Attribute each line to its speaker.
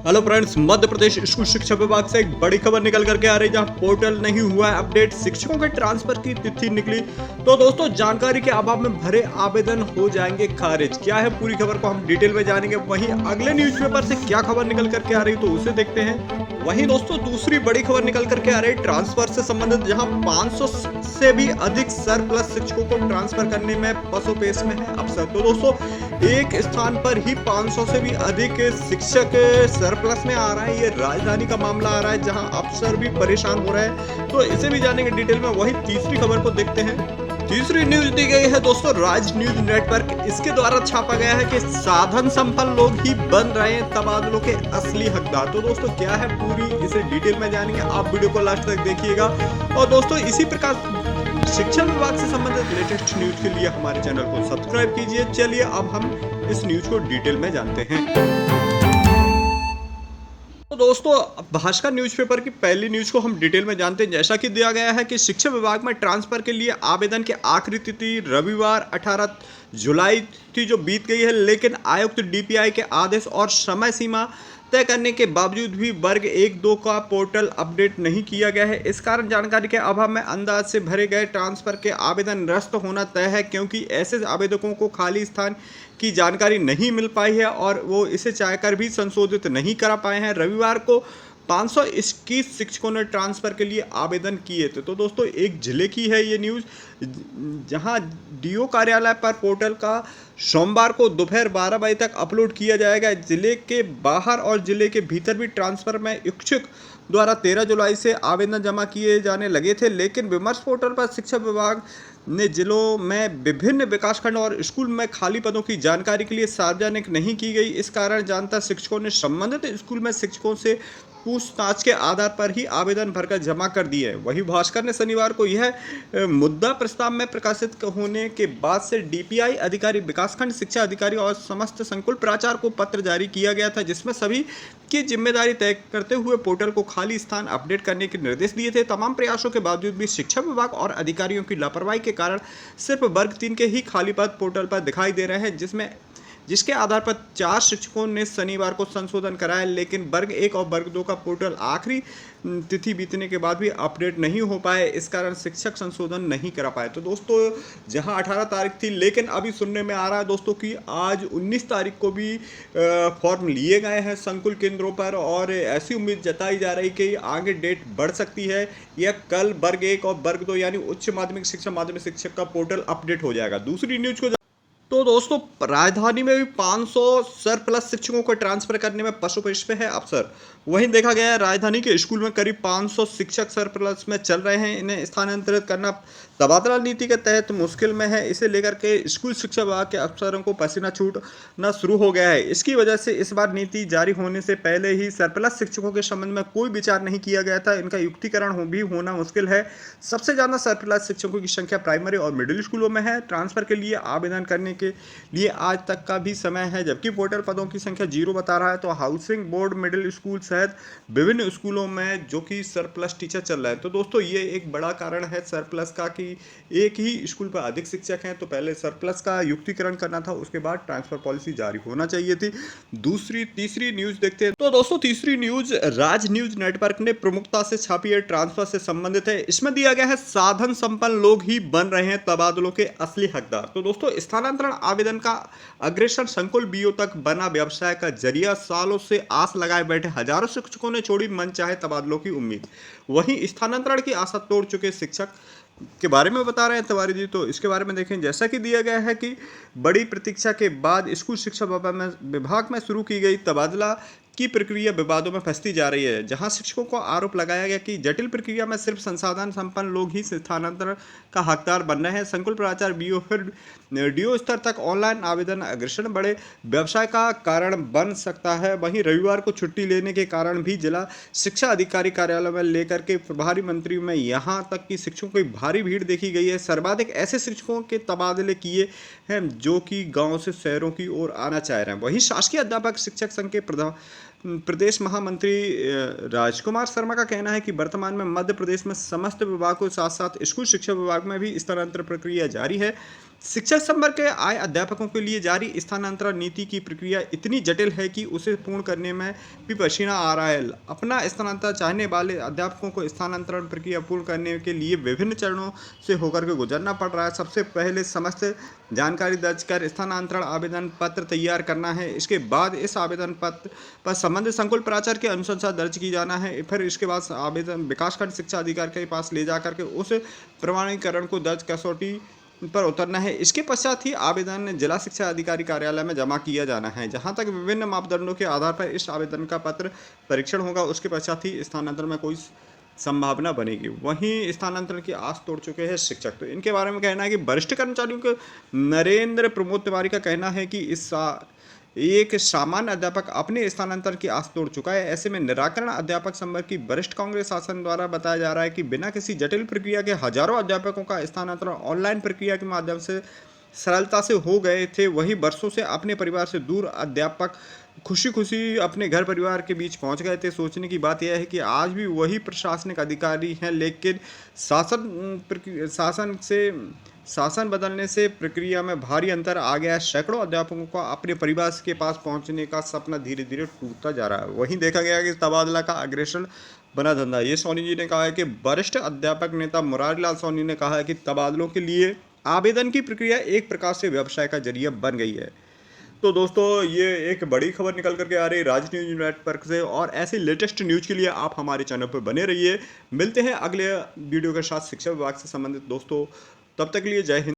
Speaker 1: Hello friends, Madhya Pradesh school शिक्षा विभाग से एक बड़ी खबर निकल करके आ रही है, जहां पोर्टल नहीं हुआ है अपडेट, शिक्षकों के ट्रांसफर की तिथि निकली। तो दोस्तों, जानकारी के अभाव में भरे आवेदन हो जाएंगे खारिज। क्या है पूरी खबर को हम डिटेल में जानेंगे। वहीं अगले न्यूज़पेपर से क्या खबर निकल करके आ रही है, तो उसे देखते हैं। वहीं दोस्तों, दूसरी बड़ी खबर निकल करके आ रही है ट्रांसफर से संबंधित, जहां 500 से भी अधिक सरप्लस शिक्षकों को ट्रांसफर करने में पसोपेश में है अफसर। तो दोस्तों, एक स्थान पर ही 500 से भी अधिक शिक्षक सरप्लस में आ रहा है। ये राजधानी का मामला आ रहा है, जहां अफसर भी परेशान हो रहे हैं। तो इसे भी जानेंगे डिटेल में। वहीं तीसरी खबर को देखते हैं। तीसरी न्यूज दी गई है दोस्तों राज न्यूज नेटवर्क, इसके द्वारा छापा गया है कि साधन संपन्न लोग ही बन रहे हैं तबादलों के असली हकदार। तो दोस्तों, क्या है पूरी, इसे डिटेल में जानेंगे। आप वीडियो को लास्ट तक देखिएगा। और दोस्तों, इसी प्रकार शिक्षा विभाग से संबंधित लेटेस्ट न्यूज के लिए हमारे चैनल को सब्सक्राइब कीजिए। चलिए अब हम इस न्यूज को डिटेल में जानते हैं। तो दोस्तों, भास्कर न्यूज़पेपर की पहली न्यूज को हम डिटेल में जानते हैं। जैसा कि दिया गया है कि शिक्षा विभाग में ट्रांसफर के लिए आवेदन की आखिरी तिथि रविवार 18 जुलाई थी, जो बीत गई है। लेकिन आयुक्त डीपीआई के आदेश और समय सीमा तय करने के बावजूद भी वर्ग 1-2 का पोर्टल अपडेट नहीं किया गया है। इस कारण जानकारी के अभाव में अंदाज से भरे गए ट्रांसफर के आवेदन निरस्त होना तय है, क्योंकि ऐसे आवेदकों को खाली स्थान की जानकारी नहीं मिल पाई है और वो इसे चाहकर भी संशोधित नहीं करा पाए हैं। रविवार को 521 शिक्षकों ने ट्रांसफर के लिए आवेदन किए थे। तो दोस्तों, एक जिले की है ये न्यूज़, जहां डीओ कार्यालय पर पोर्टल का सोमवार को दोपहर 12 बजे तक अपलोड किया जाएगा। जिले के बाहर और जिले के भीतर भी ट्रांसफर में इच्छुक द्वारा 13 जुलाई से आवेदन जमा किए जाने लगे थे। लेकिन विमर्श पोर्टल पर शिक्षा विभाग ने जिलों में विभिन्न विकासखंड और स्कूल में खाली पदों की जानकारी के लिए सार्वजनिक नहीं की गई। इस कारण जानता शिक्षकों ने संबंधित स्कूल में शिक्षकों से पूछताछ के आधार पर ही आवेदन भरकर जमा कर दिए। वहीं भास्कर ने शनिवार को यह मुद्दा प्रस्ताव में प्रकाशित होने के बाद से डीपीआई अधिकारी, विकासखंड शिक्षा अधिकारी और समस्त संकुल प्राचार्य को पत्र जारी किया गया था, जिसमें सभी की जिम्मेदारी तय करते हुए पोर्टल को खाली स्थान अपडेट करने के निर्देश दिए थे। तमाम प्रयासों के बावजूद भी शिक्षा विभाग और अधिकारियों की लापरवाही के कारण सिर्फ वर्ग 3 के ही खाली पद पोर्टल पर दिखाई दे रहे हैं, जिसके आधार पर 4 शिक्षकों ने शनिवार को संशोधन कराया। लेकिन वर्ग 1 और वर्ग 2 का पोर्टल आखिरी तिथि बीतने के बाद भी अपडेट नहीं हो पाए। इस कारण शिक्षक संशोधन नहीं करा पाए। तो दोस्तों, जहां 18 तारीख थी, लेकिन अभी सुनने में आ रहा है दोस्तों कि आज 19 तारीख को भी फॉर्म लिए गए हैं संकुल केंद्रों पर, और ऐसी उम्मीद जताई जा रही कि आगे डेट बढ़ सकती है या कल वर्ग 1 और वर्ग 2 यानी उच्च माध्यमिक शिक्षा, माध्यमिक शिक्षक का पोर्टल अपडेट हो जाएगा। दूसरी न्यूज को तो दोस्तों, राजधानी में भी 500 सरप्लस शिक्षकों को ट्रांसफर करने में पसोपेश पे है अफसर। वहीं देखा गया है राजधानी के स्कूल में करीब 500 शिक्षक सरप्लस में चल रहे हैं। इन्हें स्थानांतरित करना तबादला नीति के तहत मुश्किल में है। इसे लेकर के स्कूल शिक्षा विभाग के अफसरों को पसीना छूटना शुरू हो गया है। इसकी वजह से इस बार नीति जारी होने से पहले ही सरप्लस शिक्षकों के संबंध में कोई विचार नहीं किया गया था। इनका युक्तिकरण भी होना मुश्किल है। सबसे ज़्यादा सरप्लस शिक्षकों की संख्या प्राइमरी और मिडिल स्कूलों में है। ट्रांसफर के लिए आवेदन करने के लिए आज तक का भी समय है, जबकि पोर्टल पदों की संख्या 0 बता रहा है। तो हाउसिंग बोर्ड मिडिल स्कूल सहित विभिन्न स्कूलों में जो कि सरप्लस टीचर चल रहा है। तो दोस्तों, ये एक बड़ा कारण है सरप्लस का कि एक ही स्कूल पर अधिक शिक्षक हैं। तो पहले सरप्लस का युक्तिकरण करना था, उसके बाद ट्रांसफर पॉलिसी जारी होना चाहिए थी। तीसरी न्यूज देखते हैं। तो दोस्तों, तीसरी न्यूज राज न्यूज नेटवर्क ने प्रमुखता से छापी है, ट्रांसफर से संबंधित है। इसमें दिया गया है साधन संपन्न लोग ही बन रहे हैं तबादलों के असली हकदार। तो दोस्तों, स्थानांतरण आवेदन का अग्रेसर संकुल बीओ तक बना व्यवसाय का जरिया। सालों से आस लगाए बैठे हजारों शिक्षकों ने छोड़ी मनचाहे तबादलों की उम्मीद। वहीं स्थानांतरण की आशा तोड़ चुके शिक्षक के बारे में बता रहे हैं तिवारी जी। तो इसके बारे में देखें, जैसा कि दिया गया है कि बड़ी प्रतीक्षा के बाद स्कूल शिक्षा विभाग में शुरू की गई तबादला की प्रक्रिया विवादों में फंसती जा रही है, जहां शिक्षकों को आरोप लगाया गया कि जटिल प्रक्रिया में सिर्फ संसाधन संपन्न लोग ही स्थानांतरण का हकदार बन रहे हैं। संकुल प्राचार्य बीओ फिर डीओ स्तर तक ऑनलाइन आवेदन अग्रेसर बड़े व्यवसाय का कारण बन सकता है। वहीं रविवार को छुट्टी लेने के कारण भी जिला शिक्षा अधिकारी कार्यालय में लेकर के प्रभारी मंत्री में यहां तक कि शिक्षकों की भारी भीड़ देखी गई है। सर्वाधिक ऐसे शिक्षकों के तबादले किए हैं जो कि गाँव से शहरों की ओर आना चाह रहे हैं। वहीं शासकीय अध्यापक शिक्षक संघ के प्रदेश महामंत्री राजकुमार शर्मा का कहना है कि वर्तमान में मध्य प्रदेश में समस्त विभागों के साथ साथ स्कूल शिक्षा विभाग में भी स्थानांतरण प्रक्रिया जारी है। शिक्षक संवर्ग के आए अध्यापकों के लिए जारी स्थानांतरण नीति की प्रक्रिया इतनी जटिल है कि उसे पूर्ण करने में भी पसीना आ रहा है। अपना स्थानांतरण चाहने वाले अध्यापकों को स्थानांतरण प्रक्रिया पूर्ण करने के लिए विभिन्न चरणों से होकर के गुजरना पड़ रहा है। सबसे पहले समस्त जानकारी दर्ज कर स्थानांतरण आवेदन पत्र तैयार करना है। इसके बाद इस आवेदन पत्र पर संबंधित संकुल प्राचार्य की अनुशंसा दर्ज की जाना है। फिर इसके बाद आवेदन विकासखंड शिक्षा अधिकारी के पास ले जा करके उस प्रमाणीकरण को दर्ज कसौटी पर उतरना है। इसके पश्चात ही आवेदन जिला शिक्षा अधिकारी कार्यालय में जमा किया जाना है, जहां तक विभिन्न मापदंडों के आधार पर इस आवेदन का पत्र परीक्षण होगा। उसके पश्चात ही स्थानांतरण में कोई संभावना बनेगी। वहीं स्थानांतरण की आस तोड़ चुके हैं शिक्षक। तो इनके बारे में कहना है कि वरिष्ठ कर्मचारियों के नरेंद्र प्रमोद तिवारी का कहना है कि एक सामान्य अध्यापक अपने स्थानांतरण की आस तोड़ चुका है। ऐसे में निराकरण अध्यापक संवर्ग की वरिष्ठ कांग्रेस शासन द्वारा बताया जा रहा है कि बिना किसी जटिल प्रक्रिया के हजारों अध्यापकों का स्थानांतरण ऑनलाइन प्रक्रिया के माध्यम से सरलता से हो गए थे। वही वर्षों से अपने परिवार से दूर अध्यापक खुशी खुशी अपने घर परिवार के बीच पहुंच गए थे। सोचने की बात यह है कि आज भी वही प्रशासनिक अधिकारी हैं, लेकिन शासन बदलने से प्रक्रिया में भारी अंतर आ गया है। सैकड़ों अध्यापकों का अपने परिवार के पास पहुंचने का सपना धीरे धीरे टूटता जा रहा है। वहीं देखा गया कि तबादला का अग्रेसर बना धंधा। ये सोनी जी ने कहा है कि वरिष्ठ अध्यापक नेता मुरारी लाल सोनी ने कहा है कि तबादलों के लिए आवेदन की प्रक्रिया एक प्रकार से व्यवसाय का जरिया बन गई है। तो दोस्तों, ये एक बड़ी खबर निकल करके आ रही है राज न्यूज नेटवर्क से, और ऐसी लेटेस्ट न्यूज़ के लिए आप हमारे चैनल पर बने रहिए। मिलते हैं अगले वीडियो के साथ शिक्षा विभाग से संबंधित दोस्तों। तब तक के लिए जय हिंद।